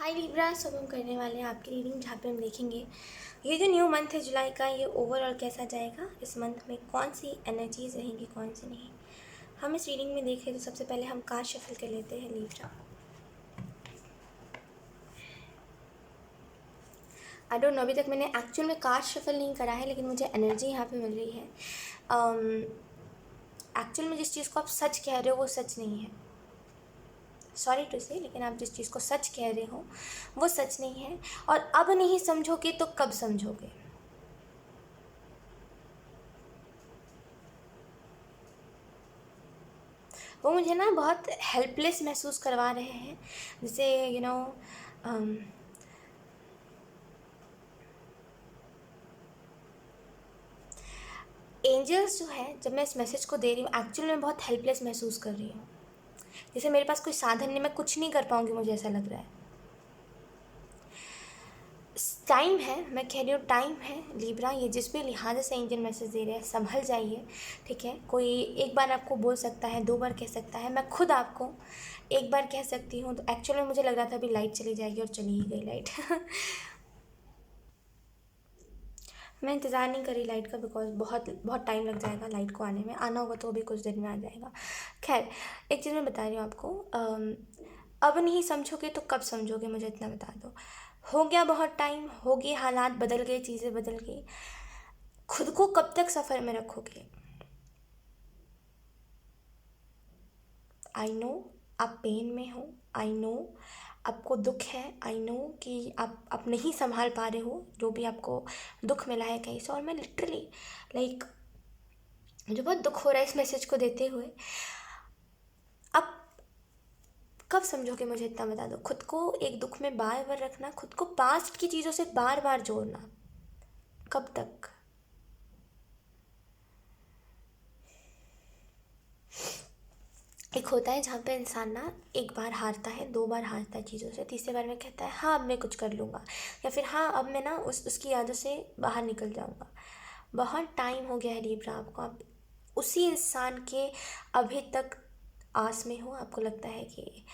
हाय Libra, सब हम करने वाले हैं आपकी रीडिंग जहाँ पे हम देखेंगे ये जो न्यू मंथ है जुलाई का, ये ओवरऑल कैसा जाएगा, इस मंथ में कौन सी एनर्जीज रहेंगी कौन सी नहीं। हम इस रीडिंग में देखें तो सबसे पहले हम कार्ड शफल कर लेते हैं लिब्रा। आई डोंट नो, अभी तक मैंने एक्चुअल में कार्ड शफल नहीं करा है, लेकिन मुझे एनर्जी यहाँ पे मिल रही है। एक्चुअल में जिस चीज़ को आप सच कह रहे हो वो सच नहीं है, सॉरी टू से, लेकिन आप जिस चीज़ को सच कह रहे हो वो सच नहीं है। और अब नहीं समझोगे तो कब समझोगे। वो मुझे ना बहुत हेल्पलेस महसूस करवा रहे हैं, जैसे एंजल्स जो है, जब मैं इस मैसेज को दे रही हूँ एक्चुअली मैं बहुत हेल्पलेस महसूस कर रही हूँ। जैसे मेरे पास कोई साधन नहीं, मैं कुछ नहीं कर पाऊँगी, मुझे ऐसा लग रहा है। टाइम है, मैं कह रही हूँ टाइम है लिब्रा, ये जिस भी लिहाज से एंजल मैसेज दे रहे हैं संभल जाइए, ठीक है। कोई एक बार आपको बोल सकता है, दो बार कह सकता है, मैं खुद आपको एक बार कह सकती हूँ। तो एक्चुअली मुझे लग रहा था अभी लाइट चली जाएगी, और चली ही गई लाइट मैं इंतज़ार नहीं करी लाइट का, बिकॉज बहुत बहुत टाइम लग जाएगा लाइट को आने में। आना होगा तो भी कुछ देर में आ जाएगा। खैर, एक चीज़ मैं बता रही हूँ आपको, अब नहीं समझोगे तो कब समझोगे, मुझे इतना बता दो। हो गया बहुत टाइम, हो गए, हालात बदल गए, चीज़ें बदल गई, खुद को कब तक सफ़र में रखोगे। आई नो आप पेन में हो, आई नो आपको दुख है, आई नो कि आप नहीं संभाल पा रहे हो जो भी आपको दुख मिला है कहीं से। और मैं लिटरली लाइक मुझे बहुत दुख हो रहा है इस मैसेज को देते हुए। अब कब समझोगे, मुझे इतना बता दो। खुद को एक दुख में बार बार रखना, खुद को पास्ट की चीज़ों से बार बार जोड़ना, कब तक। एक होता है जहाँ पे इंसान ना एक बार हारता है, दो बार हारता है चीज़ों से, तीसरे बार में कहता है हाँ अब मैं कुछ कर लूँगा, या फिर हाँ अब मैं ना उसकी यादों से बाहर निकल जाऊँगा। बहुत टाइम हो गया है लिब्रा आपको, आप उसी इंसान के अभी तक आस में हो। आपको लगता है कि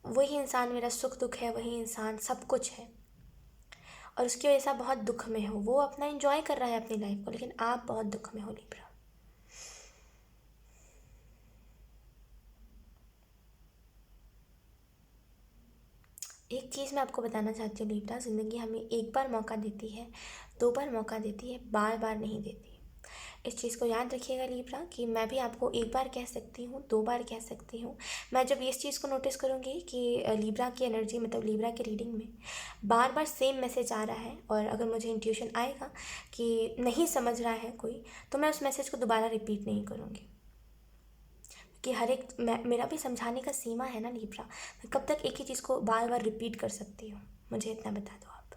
वही इंसान मेरा सुख दुख है, वही इंसान सब कुछ है, और उसकी वजह से आप बहुत दुख में हो। वो अपना एंजॉय कर रहा है अपनी लाइफ को, लेकिन आप बहुत दुख में हो लिब्रा। एक चीज़ मैं आपको बताना चाहती हूँ लिब्रा, ज़िंदगी हमें एक बार मौका देती है, दो बार मौका देती है, बार बार नहीं देती। इस चीज़ को याद रखिएगा लिब्रा, कि मैं भी आपको एक बार कह सकती हूँ, दो बार कह सकती हूँ। मैं जब इस चीज़ को नोटिस करूँगी कि लिब्रा की एनर्जी, मतलब लिब्रा की रीडिंग में बार बार सेम मैसेज आ रहा है, और अगर मुझे इंट्यूशन आएगा कि नहीं समझ रहा है कोई, तो मैं उस मैसेज को दोबारा रिपीट नहीं करूँगी। कि हर एक मेरा भी समझाने का सीमा है ना लिब्रा, मैं कब तक एक ही चीज़ को बार बार रिपीट कर सकती हूँ, मुझे इतना बता दो आप।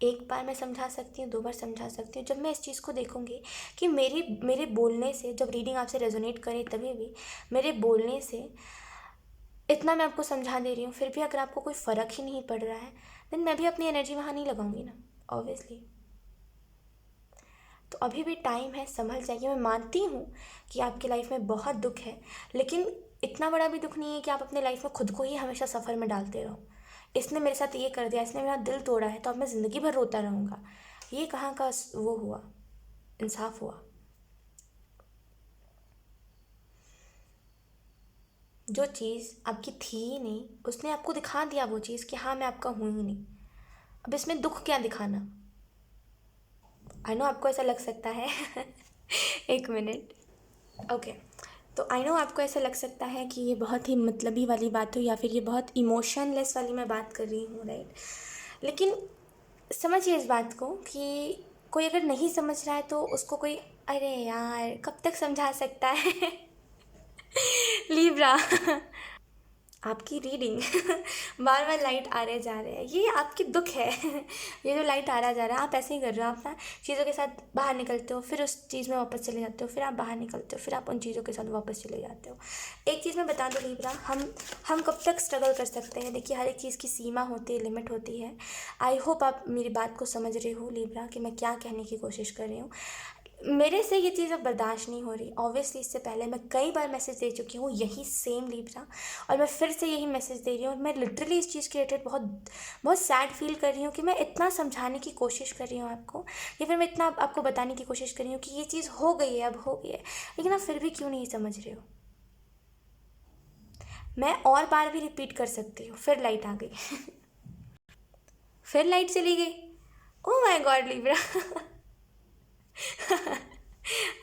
एक बार मैं समझा सकती हूँ, दो बार समझा सकती हूँ। जब मैं इस चीज़ को देखूँगी कि मेरे बोलने से, जब रीडिंग आपसे रेजोनेट करे तभी भी, मेरे बोलने से इतना मैं आपको समझा दे रही हूँ, फिर भी अगर आपको कोई फ़र्क ही नहीं पड़ रहा है, देन मैं भी अपनी एनर्जी वहाँ नहीं लगाऊंगी ना, ऑब्वियसली। तो अभी भी टाइम है, संभल जाइए। मैं मानती हूँ कि आपकी लाइफ में बहुत दुख है, लेकिन इतना बड़ा भी दुख नहीं है कि आप अपने लाइफ में खुद को ही हमेशा सफ़र में डालते रहो। इसने मेरे साथ ये कर दिया, इसने मेरा दिल तोड़ा है, तो अब मैं ज़िंदगी भर रोता रहूँगा। ये कहाँ का वो हुआ, इंसाफ हुआ। जो चीज़ आपकी थी ही नहीं, उसने आपको दिखा दिया वो चीज़ कि हाँ मैं आपका हूँ ही नहीं। अब इसमें दुख क्या दिखाना। आई नो आपको ऐसा लग सकता है एक मिनट, ओके। तो आई नो आपको ऐसा लग सकता है कि ये बहुत ही मतलबी वाली बात हो, या फिर ये बहुत इमोशनलेस वाली मैं बात कर रही हूँ, राइट। लेकिन समझिए इस बात को कि कोई अगर नहीं समझ रहा है तो उसको कोई, अरे यार कब तक समझा सकता है लीब्रा आपकी रीडिंग बार बार लाइट आ रहे जा रहे हैं, ये आपकी दुख है ये जो लाइट आ रहा जा रहा है, आप ऐसे ही कर रहे हो। आप ना चीज़ों के साथ बाहर निकलते हो, फिर उस चीज़ में वापस चले जाते हो, फिर आप बाहर निकलते हो, फिर आप उन चीज़ों के साथ वापस चले जाते हो। एक चीज़ मैं बता दूँ लिब्रा, हम कब तक स्ट्रगल कर सकते हैं। देखिए, हर एक चीज़ की सीमा होती है, लिमिट होती है। आई होप आप मेरी बात को समझ रहे हो लिब्रा, कि मैं क्या कहने की कोशिश कर रही हूँ। मेरे से ये चीज़ अब बर्दाश्त नहीं हो रही। ऑब्वियसली इससे पहले मैं कई बार मैसेज दे चुकी हूँ यही सेम लिब्रा, और मैं फिर से यही मैसेज दे रही हूँ। और मैं लिटरली इस चीज़ के रिलेटेड बहुत बहुत सैड फील कर रही हूँ कि मैं इतना समझाने की कोशिश कर रही हूँ आपको, या फिर मैं इतना आपको बताने की कोशिश कर रही हूँ कि ये चीज़ हो गई है, अब हो गई है, लेकिन आप फिर भी क्यों नहीं समझ रहे हो। मैं और बार भी रिपीट कर सकती हूँ। फिर लाइट आ गई फिर लाइट चली गई। Oh my God Libra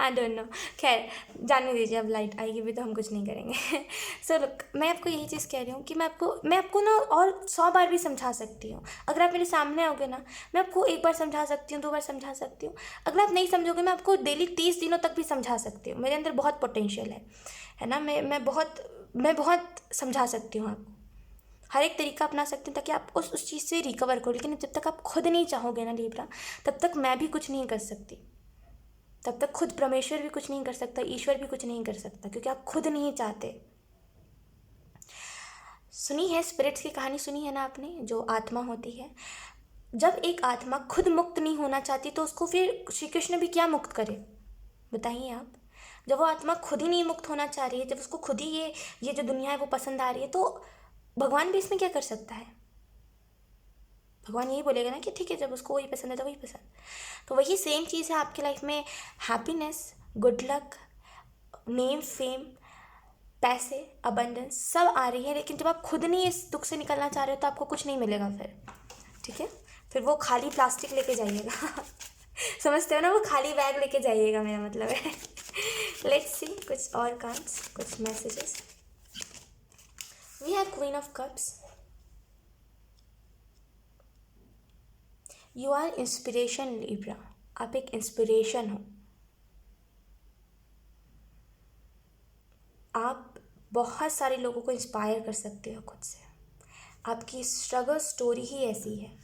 I don't know. खैर जाने दीजिए, अब लाइट आएगी भी तो हम कुछ नहीं करेंगे। सो लुक, मैं आपको यही चीज़ कह रही हूँ कि मैं आपको ना और 100 बार भी समझा सकती हूँ। अगर आप मेरे सामने आओगे ना, मैं आपको 1 बार समझा सकती हूँ, 2 बार समझा सकती हूँ। अगर आप नहीं समझोगे, मैं आपको डेली 30 दिनों तक भी समझा सकती हूँ। मेरे अंदर बहुत पोटेंशियल है ना। मैं बहुत समझा सकती हूँ आपको, हर एक तरीका अपना सकती हूँ ताकि आप उस चीज़ से रिकवर करो। लेकिन जब तक आप खुद नहीं चाहोगे ना लिब्रा, तब तक मैं भी कुछ नहीं कर सकती। तब तक खुद परमेश्वर भी कुछ नहीं कर सकता, ईश्वर भी कुछ नहीं कर सकता, क्योंकि आप खुद नहीं चाहते। सुनी है स्पिरिट्स की कहानी, सुनी है ना आपने, जो आत्मा होती है, जब एक आत्मा खुद मुक्त नहीं होना चाहती तो उसको फिर श्री कृष्ण भी क्या मुक्त करे, बताइए आप। जब वो आत्मा खुद ही नहीं मुक्त होना चाह रही है, जब उसको खुद ही ये जो दुनिया है वो पसंद आ रही है, तो भगवान भी इसमें क्या कर सकता है। भगवान यही बोलेगा ना कि ठीक है, जब उसको वही पसंद है तो वही पसंद। तो वही सेम चीज़ है आपकी लाइफ में। Happiness, good luck, name, fame, पैसे, अबंडेंस सब आ रही है, लेकिन जब आप खुद नहीं इस दुख से निकलना चाह रहे हो तो आपको कुछ नहीं मिलेगा फिर। ठीक है, फिर वो खाली प्लास्टिक लेके जाइएगा समझते हो ना, वो खाली बैग लेके जाइएगा, मेरा मतलब है। लेट्स सी कुछ और कार्ड्स, कुछ messages. We have Queen of Cups. You are inspiration Libra, आप एक इंस्पिरेशन हो। आप बहुत सारे लोगों को इंस्पायर कर सकते हो खुद से। आपकी स्ट्रगल स्टोरी ही ऐसी है।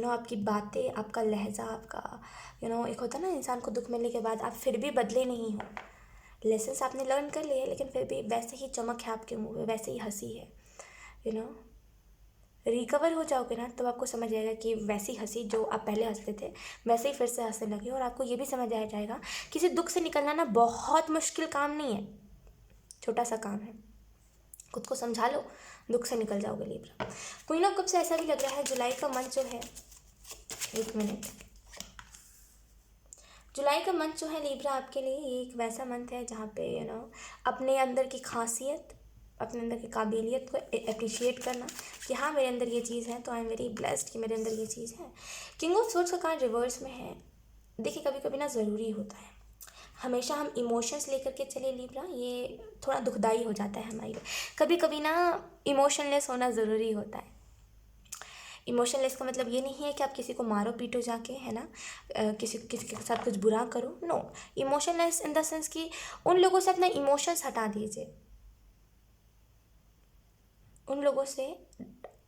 आपकी बातें, आपका लहजा, आपका एक होता है ना, इंसान को दुख मिलने के बाद आप फिर भी बदले नहीं हो। लेसन्स आपने लर्न कर लिए, लेकिन फिर भी वैसे ही चमक है आपके मुंह पे, वैसे ही हंसी है। रिकवर हो जाओगे ना, तब आपको समझ आएगा कि वैसी हंसी जो आप पहले हंसते थे, वैसे ही फिर से हंसने लगे। और आपको ये भी समझ आ जाएगा कि इस दुख से निकलना ना बहुत मुश्किल काम नहीं है, छोटा सा काम है। खुद को समझा लो, दुख से निकल जाओगे लिब्रा। क्वीन ऑफ कप्स से ऐसा भी लग रहा है जुलाई का मंथ जो है, एक मिनट, जुलाई का मंथ जो है लिब्रा आपके लिए ये एक वैसा मंथ है जहाँ पे अपने अंदर की खासियत, अपने अंदर की काबिलियत को अप्रिशिएट करना कि हाँ मेरे अंदर ये चीज़ है, तो आई एम वेरी ब्लेस्ड कि मेरे अंदर ये चीज़ है। किंग ऑफ सोर्ड्स का कार्ड रिवर्स में है। देखिए कभी कभी ना ज़रूरी होता है, हमेशा हम इमोशंस लेकर के चले लिब्रा, ये थोड़ा दुखदाई हो जाता है हमारे लिए। कभी कभी ना इमोशनलेस होना ज़रूरी होता है। इमोशनलेस का मतलब ये नहीं है कि आप किसी को मारो पीटो जाके, है ना, किसी के साथ कुछ बुरा करो। No, emotionless in the sense कि उन लोगों से अपना इमोशंस हटा दीजिए, उन लोगों से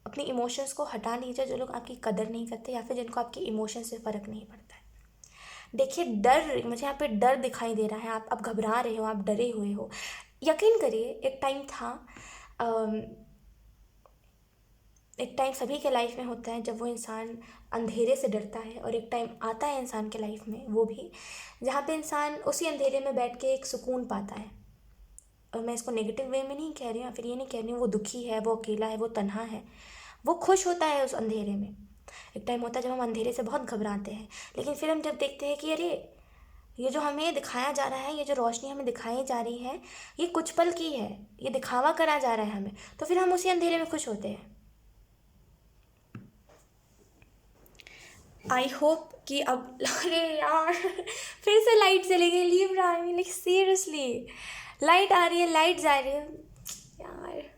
अपनी इमोशंस को हटा लीजिए जो लोग आपकी कदर नहीं करते या फिर जिनको आपके इमोशन से फ़र्क नहीं पड़ता है। देखिए डर, मुझे यहाँ पे डर दिखाई दे रहा है, आप घबरा रहे हो, आप डरे हुए हो। यकीन करिए एक टाइम था, एक टाइम सभी के लाइफ में होता है जब वो इंसान अंधेरे से डरता है, और एक टाइम आता है इंसान के लाइफ में वो भी जहाँ पे इंसान उसी अंधेरे में बैठ के एक सुकून पाता है। और मैं इसको नेगेटिव वे में नहीं कह रही हूँ, या फिर ये नहीं कह रही हूँ वो दुखी है, वो अकेला है, वो तन्हा है, वो खुश होता है उस अंधेरे में। एक टाइम होता है जब हम अंधेरे से बहुत घबराते हैं, लेकिन फिर हम जब देखते हैं कि अरे ये जो हमें दिखाया जा रहा है, ये जो रोशनी हमें दिखाई जा रही है, ये कुछ पल की है, ये दिखावा करा जा रहा है हमें, तो फिर हम उसी अंधेरे में खुश होते हैं। आई होप कि अब अरे यार फिर से लाइट चली गई Libra, I mean like seriously, light आ रही है, लाइट जा रही है यार।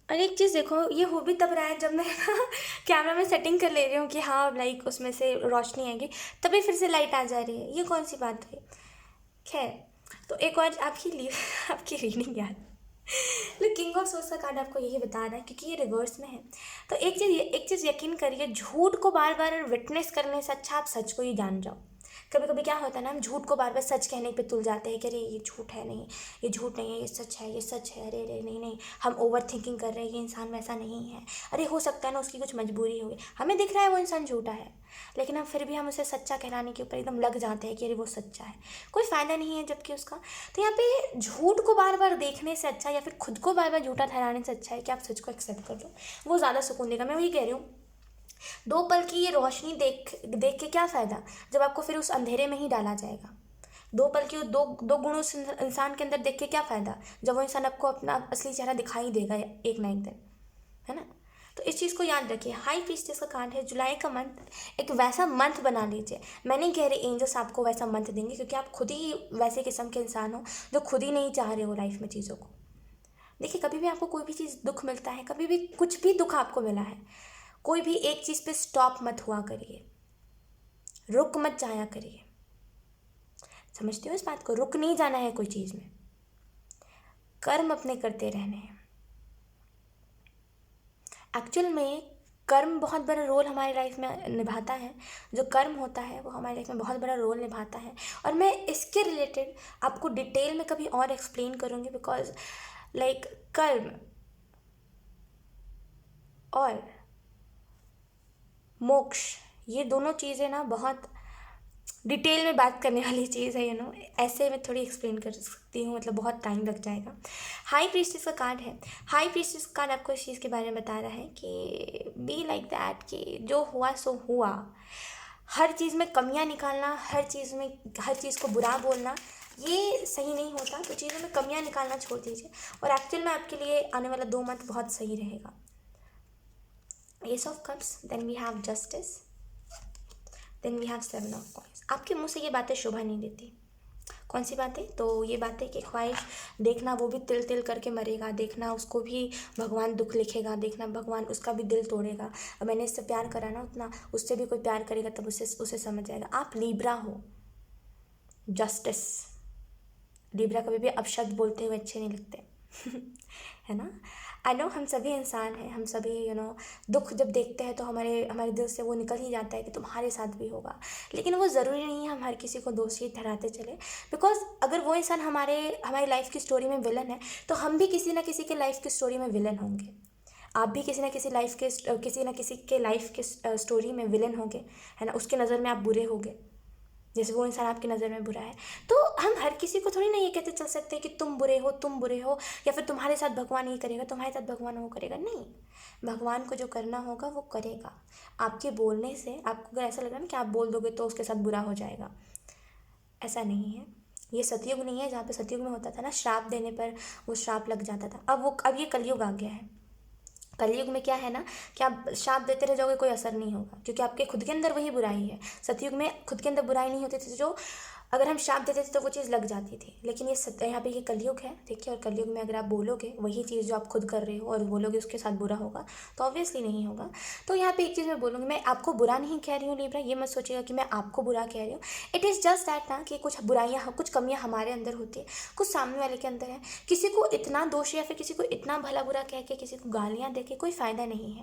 और एक चीज़ देखो, ये हो भी तब रहा है जब मैं ना कैमरा में सेटिंग कर ले रही हूँ कि हाँ लाइक उसमें से रोशनी आएगी, तभी फिर से लाइट आ जा रही है, ये कौन सी बात हुई। खैर, तो एक और आपकी रीडिंग यार, लो किंग ऑफ सोर्स का कार्ड आपको यही बता रहा है क्योंकि ये रिवर्स में है। तो एक चीज़ यकीन करिए, झूठ को बार बार विटनेस करने से अच्छा आप सच को ही जान जाओ। कभी कभी क्या होता है ना, हम झूठ को बार बार सच कहने पे तुल जाते हैं कि अरे ये झूठ है, नहीं ये झूठ नहीं है, ये सच है, ये सच है, अरे अरे नहीं नहीं, हम ओवर थिंकिंग कर रहे हैं, ये इंसान वैसा नहीं है, अरे हो सकता है ना उसकी कुछ मजबूरी होगी, हमें दिख रहा है वो इंसान झूठा है, लेकिन हम फिर भी हम उसे सच्चा कहलाने के ऊपर एकदम लग जाते हैं कि अरे वो सच्चा है, कोई फ़ायदा नहीं है जबकि उसका। तो यहाँ पे झूठ को बार बार देखने से अच्छा, या फिर खुद को बार बार झूठा ठहराने से अच्छा है कि आप सच को एक्सेप्ट कर लो, वो ज़्यादा सुकून देगा। मैं वही कह रही हूँ, 2 पल की ये रोशनी देख देख के क्या फ़ायदा जब आपको फिर उस अंधेरे में ही डाला जाएगा। 2 पल की दो दो गुण उस इंसान के अंदर देख के क्या फ़ायदा जब वो इंसान आपको अपना असली चेहरा दिखाई देगा एक ना एक दिन, है ना। तो इस चीज़ को याद रखिए। हाई प्रीस्टेस का कार्ड है, जुलाई का मंथ एक वैसा मंथ बना लीजिए। मैं नहीं कह रही एंजल्स आपको वैसा मंथ देंगे, क्योंकि आप खुद ही वैसे किस्म के इंसान हो जो खुद ही नहीं चाह रहे हो लाइफ में चीज़ों को। देखिए, कभी भी आपको कोई भी चीज़ दुख मिलता है, कभी भी कुछ भी दुख आपको मिला है, कोई भी एक चीज़ पे स्टॉप मत हुआ करिए, रुक मत जाया करिए। समझते हो इस बात को? रुक नहीं जाना है कोई चीज़ में, कर्म अपने करते रहने हैं। एक्चुअल में कर्म बहुत बड़ा रोल हमारी लाइफ में निभाता है। जो कर्म होता है वो हमारी लाइफ में बहुत बड़ा रोल निभाता है, और मैं इसके रिलेटेड आपको डिटेल में कभी और एक्सप्लेन करूँगी, बिकॉज लाइक कर्म और मोक्ष, ये दोनों चीज़ें ना बहुत डिटेल में बात करने वाली चीज़ है, ऐसे मैं थोड़ी एक्सप्लेन कर सकती हूँ, मतलब बहुत टाइम लग जाएगा। हाई प्रीस्टेस का कार्ड है। हाई प्रीस्टेस का कार्ड आपको इस चीज़ के बारे में बता रहा है कि बी लाइक दैट, कि जो हुआ सो हुआ। हर चीज़ में कमियां निकालना, हर चीज़ को बुरा बोलना, ये सही नहीं होता। तो चीज़ों में कमियां निकालना छोड़ दीजिए, और एक्चुअल में आपके लिए आने वाला 2 मंथ बहुत सही रहेगा। Ace of Cups, then we have Justice, then we have 7 of Coins. आपके मुंह से ये बातें शोभा नहीं देती। कौन सी बातें? तो ये बातें कि ख्वाहिश, देखना वो भी तिल तिल करके मरेगा, देखना उसको भी भगवान दुख लिखेगा, देखना भगवान उसका भी दिल तोड़ेगा। अब मैंने इससे प्यार करा ना, उतना उससे भी कोई प्यार करेगा तब उसे समझ जाएगा। आप लीब्रा हो, जस्टिस। लीब्रा कभी भी अपशब्द बोलते हुए अच्छे नहीं लगते है ना। आई नो, हम सभी इंसान हैं, हम सभी दुख जब देखते हैं तो हमारे दिल से वो निकल ही जाता है कि तुम्हारे साथ भी होगा, लेकिन वो ज़रूरी नहीं है हम हर किसी को दोषी ठहराते चले। बिकॉज अगर वो इंसान हमारी लाइफ की स्टोरी में विलन है, तो हम भी किसी ना किसी के लाइफ की स्टोरी में विलन होंगे। आप भी किसी ना किसी के लाइफ के स्टोरी में विलन होंगे, है ना। उसके नज़र में आप बुरे होंगे, जैसे वो इंसान आपकी नज़र में बुरा है। तो हम हर किसी को थोड़ी ना ये कहते चल सकते हैं कि तुम बुरे हो, या फिर तुम्हारे साथ भगवान ये करेगा, तुम्हारे साथ भगवान वो करेगा। नहीं, भगवान को जो करना होगा वो करेगा। आपके बोलने से आपको अगर ऐसा लगा ना कि आप बोल दोगे तो उसके साथ बुरा हो जाएगा, ऐसा नहीं है। ये सतयुग नहीं है जहाँ पे सतयुग में होता था ना, श्राप देने पर वो श्राप लग जाता था। अब ये कलयुग आ गया है। कलयुग में क्या है ना कि आप श्राप देते रह जाओगे, कोई असर नहीं होगा, क्योंकि आपके खुद के अंदर वही बुराई है। सतयुग में खुद के अंदर बुराई नहीं होती थी, जो अगर हम श्राप देते थे तो वो चीज़ लग जाती थी। लेकिन यहाँ पे ये कलयुग है, देखिए। और कलयुग में अगर आप बोलोगे वही चीज़ जो आप खुद कर रहे हो और बोलोगे उसके साथ बुरा होगा, तो ऑब्वियसली नहीं होगा। तो यहाँ पे एक चीज़ मैं बोलूँगी, मैं आपको बुरा नहीं कह रही हूँ लीब्रा, ये मत सोचिएगा कि मैं आपको बुरा कह रही हूँ। इट इज़ जस्ट दैट ना कि कुछ बुराइयाँ, कुछ कमियाँ हमारे अंदर होती है, कुछ सामने वाले के अंदर है। किसी को इतना दोष या फिर किसी को इतना भला बुरा कह के, किसी को गालियाँ दे के कोई फ़ायदा नहीं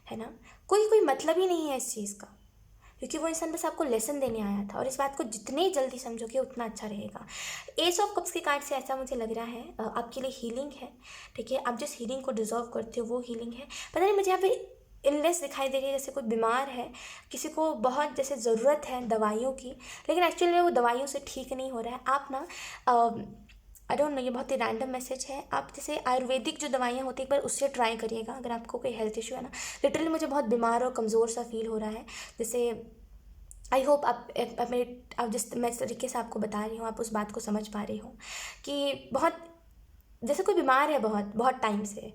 है ना। कोई मतलब ही नहीं है इस चीज़ का, क्योंकि वो इंसान बस आपको लेसन देने आया था। और इस बात को जितनी जल्दी समझोगे उतना अच्छा रहेगा। एस ऑफ कप्स के कार्ड से ऐसा मुझे लग रहा है आपके लिए हीलिंग है, ठीक है। आप जिस हीलिंग को डिजर्व करते हो वो हीलिंग है। पता नहीं, मुझे यहाँ पे इलनेस दिखाई दे रही है, जैसे कोई बीमार है, किसी को बहुत जैसे ज़रूरत है दवाइयों की, लेकिन एक्चुअली में वो दवाइयों से ठीक नहीं हो रहा है। आप ना आई डोंट नो, ये बहुत ही रैंडम मैसेज है। आप जैसे आयुर्वेदिक जो दवाइयाँ होती है एक बार उससे ट्राई करिएगा, अगर आपको कोई हेल्थ इशू है ना। लिटरली मुझे बहुत बीमार और कमज़ोर सा फील हो रहा है। जैसे आई होप आप जिस मैं तरीके से आपको बता रही हूँ आप उस बात को समझ पा रही हो, कि बहुत जैसे कोई बीमार है बहुत बहुत टाइम से,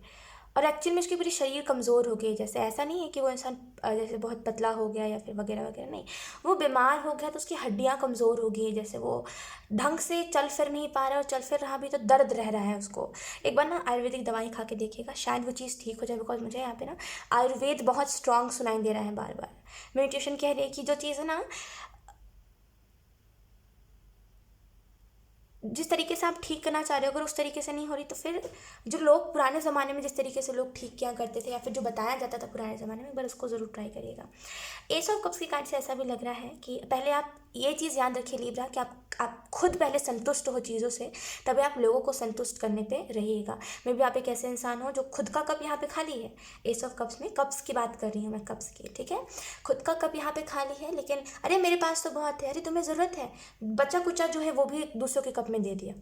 और एक्चुअली में उसकी पूरी शरीर कमज़ोर हो गई। जैसे ऐसा नहीं है कि वो इंसान जैसे बहुत पतला हो गया या फिर वगैरह वगैरह, नहीं, वो बीमार हो गया तो उसकी हड्डियाँ कमज़ोर हो गई, जैसे वो ढंग से चल फिर नहीं पा रहा, और चल फिर रहा भी तो दर्द रह रहा है उसको। एक बार ना आयुर्वेदिक दवाई खा के देखिएगा, शायद वो चीज़ ठीक हो जाए। बिकॉज मुझे यहाँ पे ना आयुर्वेद बहुत स्ट्रॉन्ग सुनाई दे रहा है बार बार। मेडिटेशन कह रही है कि जो चीज़ है ना, जिस तरीके से आप ठीक करना चाह रहे हो अगर उस तरीके से नहीं हो रही, तो फिर जो लोग पुराने ज़माने में जिस तरीके से लोग ठीक किया करते थे या फिर जो बताया जाता था पुराने ज़माने में, एक बार उसको ज़रूर ट्राई करिएगा। एस ऑफ कप्स की कार्ड से ऐसा भी लग रहा है कि पहले आप ये चीज़ याद रखिए लिब्रा कि आप खुद पहले संतुष्ट हो चीज़ों से, तभी आप लोगों को संतुष्ट करने पे रहिएगा। मे भी आप एक ऐसे इंसान हो जो खुद का कप यहाँ पे खाली है। एस ऑफ कप्स में कप्स की बात कर रही हूँ मैं, कप्स की, ठीक है। खुद का कप यहाँ पे खाली है, लेकिन अरे मेरे पास तो बहुत है, अरे तुम्हें ज़रूरत है, बचा कुचा जो है वो भी दूसरों के कप में दे दिया।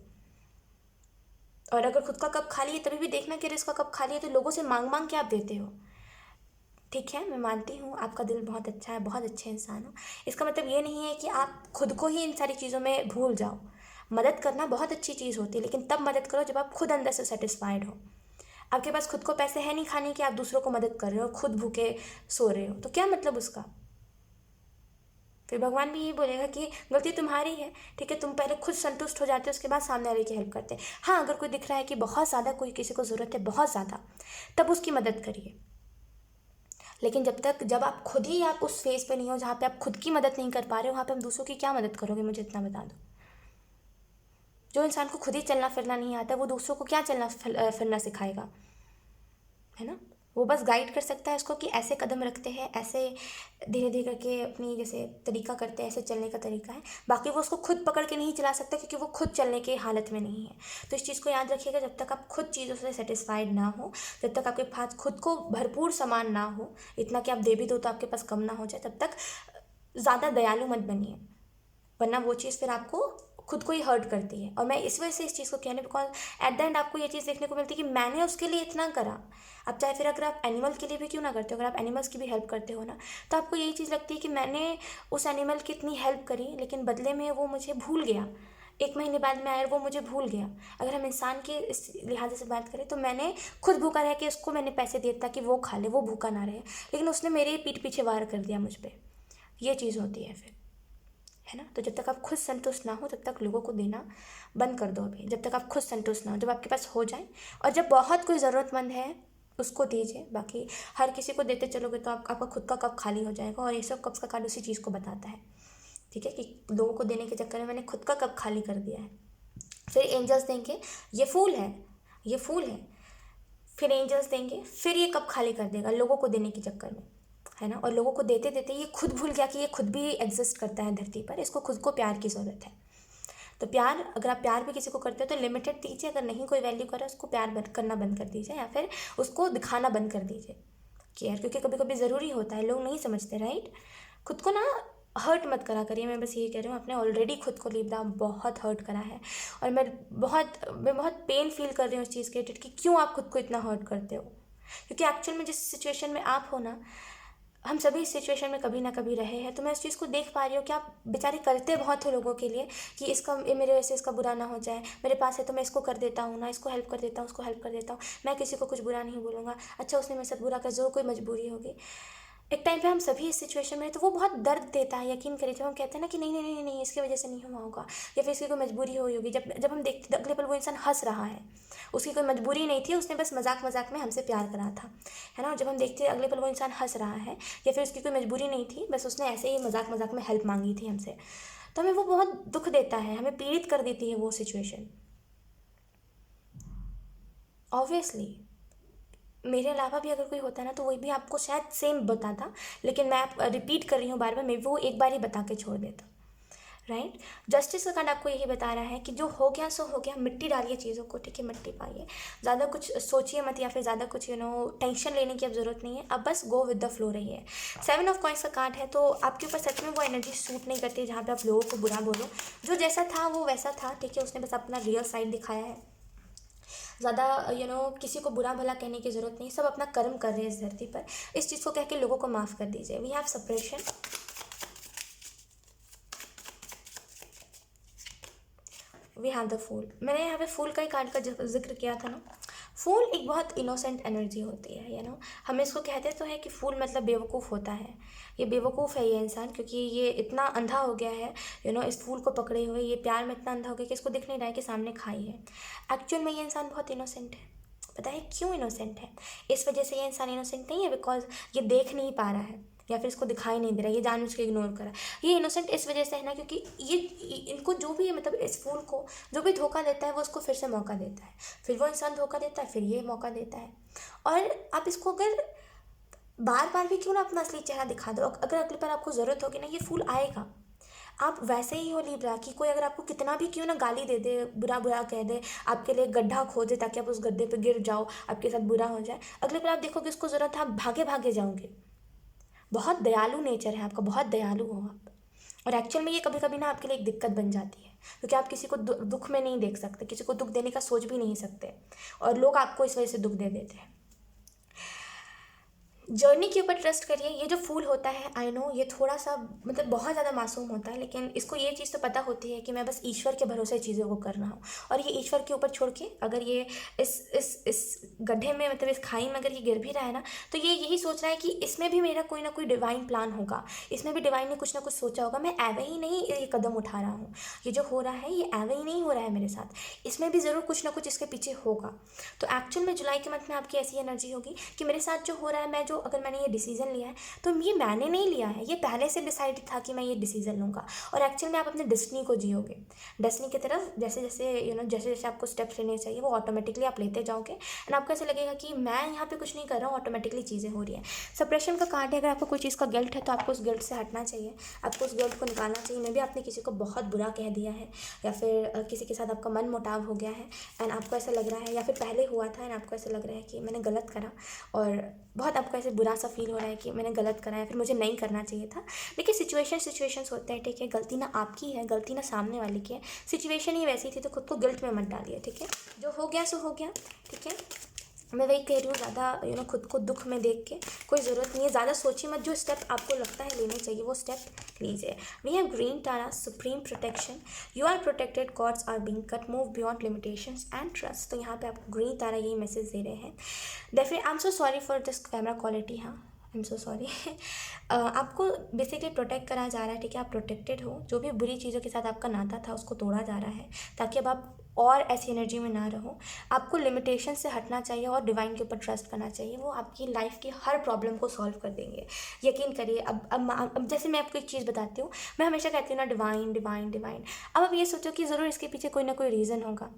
और अगर खुद का कप खाली है तभी भी देखना कि अरे इसका कप खाली है, तो लोगों से मांग मांग के आप देते हो। ठीक है, मैं मानती हूँ आपका दिल बहुत अच्छा है, बहुत अच्छे इंसान हो। इसका मतलब ये नहीं है कि आप खुद को ही इन सारी चीज़ों में भूल जाओ। मदद करना बहुत अच्छी चीज़ होती है, लेकिन तब मदद करो जब आप खुद अंदर से सेटिस्फाइड हो। आपके पास खुद को पैसे हैं नहीं खाने के, आप दूसरों को मदद कर रहे हो, खुद भूखे सो रहे हो, तो क्या मतलब उसका। फिर भगवान भी यही बोलेगा कि गलती तुम्हारी है, ठीक है। तुम पहले खुद संतुष्ट हो जाते हो, उसके बाद सामने वाले की हेल्प करते हैं। हाँ, अगर कोई दिख रहा है कि बहुत ज़्यादा कोई किसी को ज़रूरत है, बहुत ज़्यादा, तब उसकी मदद करिए। लेकिन जब आप खुद ही आप उस फेज पे नहीं हो जहाँ पे आप खुद की मदद नहीं कर पा रहे हो, वहाँ पे हम दूसरों की क्या मदद करोगे, मुझे इतना बता दो। जो इंसान को खुद ही चलना फिरना नहीं आता, वो दूसरों को क्या चलना फिरना सिखाएगा, है ना। वो बस गाइड कर सकता है उसको कि ऐसे कदम रखते हैं, ऐसे धीरे धीरे करके अपनी जैसे तरीका करते हैं, ऐसे चलने का तरीका है। बाकी वो उसको खुद पकड़ के नहीं चला सकता, क्योंकि वो खुद चलने की हालत में नहीं है। तो इस चीज़ को याद रखिएगा, जब तक आप खुद चीज़ों से सेटिस्फाइड ना हो, जब तक आपके पास खुद को भरपूर सामान ना हो, इतना कि आप दे भी दो तो आपके पास कम ना हो जाए, तब तक ज़्यादा दयालु मत बनिए, वरना वो चीज़ फिर आपको खुद को ही हर्ट करती है। और मैं इस वजह से इस चीज़ को कहने, बिकॉज एट द एंड आपको ये चीज़ देखने को मिलती है कि मैंने उसके लिए इतना करा। अब चाहे फिर अगर आप एनिमल के लिए भी क्यों ना करते हो, अगर आप एनिमल्स की भी हेल्प करते हो ना, तो आपको यही चीज़ लगती है कि मैंने उस एनिमल की इतनी हेल्प करी, लेकिन बदले में वो मुझे भूल गया, 1 महीने बाद में आया और वो मुझे भूल गया। अगर हम इंसान के इस लिहाज से बात करें, तो मैंने खुद भूखा रह के उसको मैंने पैसे दिए ताकि वो खा ले, वो भूखा ना रहे, लेकिन उसने मेरे पीठ पीछे वार कर दिया मुझ पर। ये चीज़ होती है फिर, है ना। तो जब तक आप खुद संतुष्ट ना हो, तब तक लोगों को देना बंद कर दो अभी, जब तक आप खुद संतुष्ट ना हो। जब आपके पास हो जाए और जब बहुत कोई ज़रूरतमंद है, उसको दीजिए। बाकी हर किसी को देते चलोगे तो आपका खुद का कप खाली हो जाएगा। और ये सब कप्स का कार्ड उसी चीज़ को बताता है, ठीक है, कि लोगों को देने के चक्कर में मैंने खुद का कप खाली कर दिया है। फिर एंजल्स देंगे, ये फूल है, ये फूल है। फिर एंजल्स देंगे, फिर ये कप खाली कर देगा लोगों को देने के चक्कर में, है ना। और लोगों को देते देते ये खुद भूल गया कि ये खुद भी एग्जिस्ट करता है धरती पर, इसको खुद को प्यार की ज़रूरत है। तो प्यार, अगर आप प्यार भी किसी को करते हो तो लिमिटेड दीजिए। अगर नहीं कोई वैल्यू करे, उसको प्यार करना बंद कर दीजिए, या फिर उसको दिखाना बंद कर दीजिए केयर, क्योंकि कभी कभी ज़रूरी होता है, लोग नहीं समझते, राइट। खुद को ना हर्ट मत करा करिए, मैं बस यही कह रही हूँ। आपने ऑलरेडी खुद को लिब्रा बहुत हर्ट करा है, और मैं बहुत पेन फील कर रही हूँ इस चीज़ के कि क्यों आप खुद को इतना हर्ट करते हो। क्योंकि एक्चुअल में जिस सिचुएशन में आप हो ना, हम सभी इस सिचुएशन में कभी ना कभी रहे हैं। तो मैं इस चीज़ को देख पा रही हूँ कि आप बेचारे करते बहुत हो लोगों के लिए, कि इसका मेरे वजह से इसका बुरा ना हो जाए, मेरे पास है तो मैं इसको कर देता हूँ ना, इसको हेल्प कर देता हूँ, उसको हेल्प कर देता हूँ, मैं किसी को कुछ बुरा नहीं बोलूँगा, अच्छा उसने मेरे साथ बुरा कर, जरूर कोई मजबूरी होगी। एक टाइम पे हम सभी इस सिचुएशन में हैं, तो वो बहुत दर्द देता है। यकीन करिए, जब हम कहते हैं ना कि नहीं नहीं नहीं नहीं, इसकी वजह से नहीं हुआ होगा, या फिर इसकी कोई मजबूरी हुई होगी, जब जब हम देखते अगले पल वो इंसान हंस रहा है, उसकी कोई मजबूरी नहीं थी, उसने बस मजाक मजाक में हमसे प्यार करा था, है ना। जब हम देखते अगले पल वो इंसान हंस रहा है, या फिर उसकी कोई मजबूरी नहीं थी, बस उसने ऐसे ही मजाक मजाक में हेल्प मांगी थी हमसे, तो हमें वो बहुत दुख देता है, हमें पीड़ित कर देती है वो सिचुएशन, ऑब्वियसली। मेरे अलावा भी अगर कोई होता ना, तो वही भी आपको शायद सेम बताता, लेकिन मैं आप रिपीट कर रही हूँ बार बार, मैं वो एक बार ही बता के छोड़ देता, राइट। जस्टिस का कार्ड आपको यही बता रहा है कि जो हो गया सो हो गया, मिट्टी डालिए चीज़ों को, ठीक है, मिट्टी पाइए, ज़्यादा कुछ सोचिए मत, या फिर ज़्यादा कुछ टेंशन लेने की अब ज़रूरत नहीं है। अब बस गो विद द फ्लो रहिए। 7 ऑफ कॉइंस का कार्ड है, तो आपके ऊपर सच में वो एनर्जी सूट नहीं करती जहाँ पे आप लोगों को बुरा बोलो। जो जैसा था वो वैसा था, ठीक है, उसने बस अपना रियल साइड दिखाया है। ज़्यादा किसी को बुरा भला कहने की ज़रूरत नहीं, सब अपना कर्म कर रहे हैं इस धरती पर। इस चीज़ को कह के लोगों को माफ़ कर दीजिए। We have separation, we have the fool. मैंने यहाँ पे फूल का ही कार्ड का जिक्र किया था ना। फूल एक बहुत इनोसेंट एनर्जी होती है, हम इसको कहते तो है कि फूल मतलब बेवकूफ़ होता है। ये बेवकूफ़ है ये इंसान, क्योंकि ये इतना अंधा हो गया है, इस फूल को पकड़े हुए, ये प्यार में इतना अंधा हो गया कि इसको दिख नहीं रहा है कि सामने खाई है। एक्चुअल में ये इंसान बहुत इनोसेंट है। पता है क्यों इनोसेंट है? इस वजह से ये इंसान इनोसेंट नहीं है बिकॉज ये देख नहीं पा रहा है। या फिर इसको दिखाई नहीं दे रहा, ये जानबूझ के इग्नोर कर रहा है। ये इनोसेंट इस वजह से है ना, क्योंकि ये इनको जो भी मतलब इस फूल को जो भी धोखा देता है वो उसको फिर से मौका देता है, फिर वो इंसान धोखा देता है, फिर ये मौका देता है। और आप इसको अगर बार बार भी क्यों ना अपना असली चेहरा दिखा दो, अगर अगली बार आपको ज़रूरत होगी ना, ये फूल आएगा। आप वैसे ही हो लिब्रा कि कोई अगर आपको कितना भी क्यों ना गाली दे दे, बुरा बुरा कह दे, आपके लिए गड्ढा खोदे ताकि आप उस गड्ढे पे गिर जाओ, आपके साथ बुरा हो जाए, अगले बार आप देखोगे उसको ज़रूरत है, आप भागे भागे जाओगे। बहुत दयालु नेचर है आपका, बहुत दयालु हो आप। और एक्चुअल में ये कभी कभी ना आपके लिए एक दिक्कत बन जाती है, क्योंकि आप किसी को दुख में नहीं देख सकते, किसी को दुख देने का सोच भी नहीं सकते, और लोग आपको इस वजह से दुख दे देते हैं। जर्नी के ऊपर ट्रस्ट करिए। ये जो फूल होता है, आई नो ये थोड़ा सा मतलब बहुत ज़्यादा मासूम होता है, लेकिन इसको ये चीज़ तो पता होती है कि मैं बस ईश्वर के भरोसे चीज़ों को कर रहा हूँ, और ये ईश्वर के ऊपर छोड़ के अगर ये इस गड्ढे में मतलब इस खाई में अगर ये गिर भी रहा है ना, तो ये यही सोच रहा है कि इसमें भी मेरा कोई ना कोई डिवाइन प्लान होगा, इसमें भी डिवाइन ने कुछ ना कुछ सोचा होगा, मैं एवे ही नहीं ये कदम उठा रहा हूँ, ये जो हो रहा है ये एवे ही नहीं हो रहा है मेरे साथ, इसमें भी ज़रूर कुछ ना कुछ इसके पीछे होगा। तो एक्चुअल में जुलाई के मंथ में आपकी ऐसी एनर्जी होगी कि मेरे साथ जो हो रहा है, मैं जो अगर मैंने ये डिसीजन लिया है तो ये मैंने नहीं लिया है, ये पहले से डिसाइड था कि मैं ये डिसीजन लूँगा। और एक्चुअल में आप अपने डेस्टिनी को जियोगे, डेस्टिनी की तरफ जैसे जैसे जैसे जैसे आपको स्टेप्स लेने चाहिए वो ऑटोमेटिकली आप लेते जाओगे, एंड आपको ऐसा लगेगा कि मैं यहाँ पे कुछ नहीं कर रहा हूँ, ऑटोमेटिकली चीज़ें हो रही है। सप्रेशन का कार्ड है, अगर आपको कोई चीज़ का गिल्ट है तो आपको उस गिल्ट से हटना चाहिए, आपको उस गिल्ट को निकालना चाहिए। मे भी आपने किसी को बहुत बुरा कह दिया है, या फिर किसी के साथ आपका मन मुटाव हो गया है, एंड आपको ऐसा लग रहा है, या फिर पहले हुआ था एंड आपको ऐसा लग रहा है कि मैंने गलत करा, और बहुत आपको ऐसे बुरा सा फील हो रहा है कि मैंने गलत करा है, फिर मुझे नहीं करना चाहिए था। देखिए सिचुएशंस होते हैं, ठीक है, गलती ना आपकी है, गलती ना सामने वाले की है, सिचुएशन ही वैसी थी, तो खुद को गिल्ट में मत डालिए, ठीक है, जो हो गया सो हो गया, ठीक है। मैं वही कह रही हूँ, ज़्यादा खुद को दुख में देख के कोई ज़रूरत नहीं है, ज़्यादा सोचिए मत, जो स्टेप आपको लगता है लेने चाहिए वो स्टेप लीजिए। We have green Tara, supreme protection, you are protected, cords are being cut, move beyond limitations and trust. तो यहाँ पे आपको ग्रीन तारा यही मैसेज दे रहे हैं। Definitely I am so sorry for this camera quality, हाँ आई एम सो सॉरी। आपको basically protect करा जा रहा है, ठीक है, आप प्रोटेक्टेड हो, जो भी बुरी चीज़ों के साथ आपका नाता था उसको तोड़ा जा रहा है, ताकि अब आप और ऐसी एनर्जी में ना रहो। आपको लिमिटेशन से हटना चाहिए और डिवाइन के ऊपर ट्रस्ट करना चाहिए, वो आपकी लाइफ की हर प्रॉब्लम को सॉल्व कर देंगे, यकीन करिए। अब जैसे मैं आपको एक चीज़ बताती हूँ, मैं हमेशा कहती हूँ ना डिवाइन डिवाइन डिवाइन, अब आप ये सोचो कि ज़रूर इसके पीछे कोई ना कोई रीज़न होगा,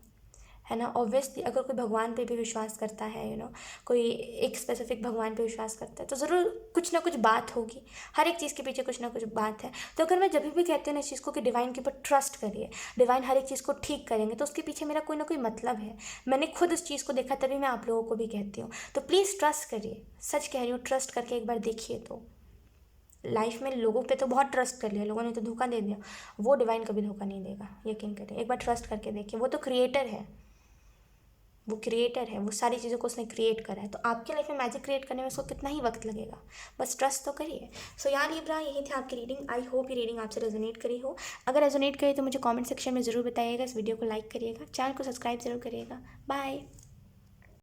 है ना। ऑब्वियसली अगर कोई भगवान पे भी विश्वास करता है, कोई एक स्पेसिफिक भगवान पे विश्वास करता है, तो ज़रूर कुछ ना कुछ बात होगी, हर एक चीज़ के पीछे कुछ ना कुछ बात है। तो अगर मैं जब भी कहती हूँ ना इस चीज़ को कि डिवाइन के ऊपर ट्रस्ट करिए, डिवाइन हर एक चीज़ को ठीक करेंगे, तो उसके पीछे मेरा कोई ना कोई मतलब है, मैंने खुद उस चीज़ को देखा, तभी मैं आप लोगों को भी कहती हूँ। तो प्लीज़ ट्रस्ट करिए, सच कह रही हूँ, ट्रस्ट करके एक बार देखिए। तो लाइफ में लोगों पे तो बहुत ट्रस्ट कर लिया, लोगों ने तो धोखा दे दिया, वो डिवाइन कभी धोखा नहीं देगा, यकीन करिए, एक बार ट्रस्ट करके देखिए। वो तो क्रिएटर है, वो क्रिएटर है, वो सारी चीज़ों को उसने क्रिएट करा है, तो आपके लाइफ में मैजिक क्रिएट करने में उसको कितना ही वक्त लगेगा, बस ट्रस्ट तो करिए। सो यार लिब्रा, यही थी आपकी रीडिंग। आई होप ये रीडिंग आपसे रेजोनेट करी हो। अगर रेजोनेट करी तो मुझे कमेंट सेक्शन में ज़रूर बताइएगा, इस वीडियो को लाइक करिएगा, चैनल को सब्सक्राइब ज़रूर करिएगा। बाय।